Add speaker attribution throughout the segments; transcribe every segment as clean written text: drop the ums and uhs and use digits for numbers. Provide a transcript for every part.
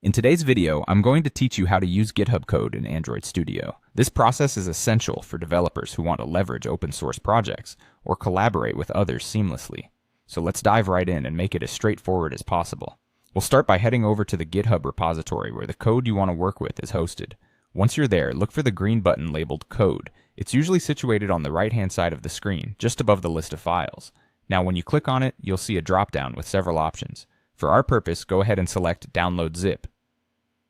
Speaker 1: In today's video, I'm going to teach you how to use GitHub code in Android Studio. This process is essential for developers who want to leverage open source projects or collaborate with others seamlessly. So let's dive right in and make it as straightforward as possible. We'll start by heading over to the GitHub repository where the code you want to work with is hosted. Once you're there, look for the green button labeled Code. It's usually situated on the right-hand side of the screen, just above the list of files. Now when you click on it, you'll see a drop-down with several options. For our purpose, go ahead and select Download Zip.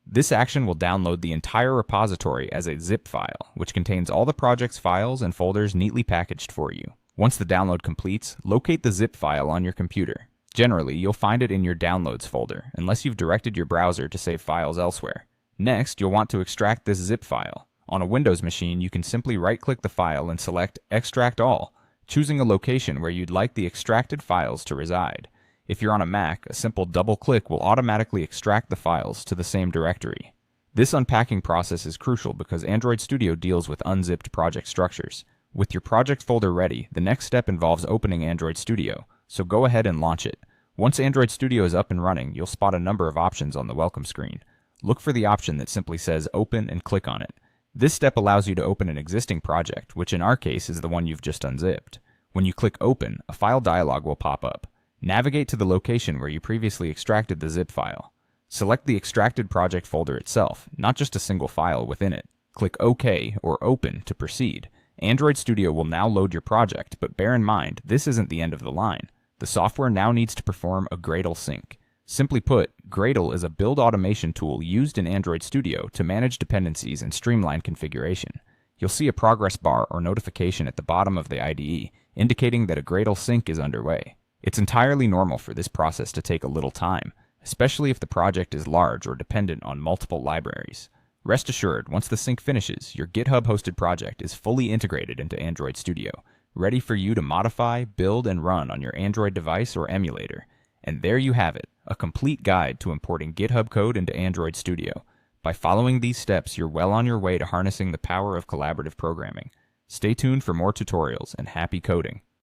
Speaker 1: This action will download the entire repository as a zip file, which contains all the project's files and folders neatly packaged for you. Once the download completes, locate the zip file on your computer. Generally, you'll find it in your Downloads folder, unless you've directed your browser to save files elsewhere. Next, you'll want to extract this zip file. On a Windows machine, you can simply right-click the file and select Extract All, choosing a location where you'd like the extracted files to reside. If you're on a Mac, a simple double-click will automatically extract the files to the same directory. This unpacking process is crucial because Android Studio deals with unzipped project structures. With your project folder ready, the next step involves opening Android Studio, so go ahead and launch it. Once Android Studio is up and running, you'll spot a number of options on the welcome screen. Look for the option that simply says Open and click on it. This step allows you to open an existing project, which in our case is the one you've just unzipped. When you click Open, a file dialog will pop up. Navigate to the location where you previously extracted the zip file. Select the extracted project folder itself, not just a single file within it. Click OK or Open to proceed. Android Studio will now load your project, but bear in mind, this isn't the end of the line. The software now needs to perform a Gradle sync. Simply put, Gradle is a build automation tool used in Android Studio to manage dependencies and streamline configuration. You'll see a progress bar or notification at the bottom of the IDE, indicating that a Gradle sync is underway. It's entirely normal for this process to take a little time, especially if the project is large or dependent on multiple libraries. Rest assured, once the sync finishes, your GitHub-hosted project is fully integrated into Android Studio, ready for you to modify, build, and run on your Android device or emulator. And there you have it, a complete guide to importing GitHub code into Android Studio. By following these steps, you're well on your way to harnessing the power of collaborative programming. Stay tuned for more tutorials, and happy coding!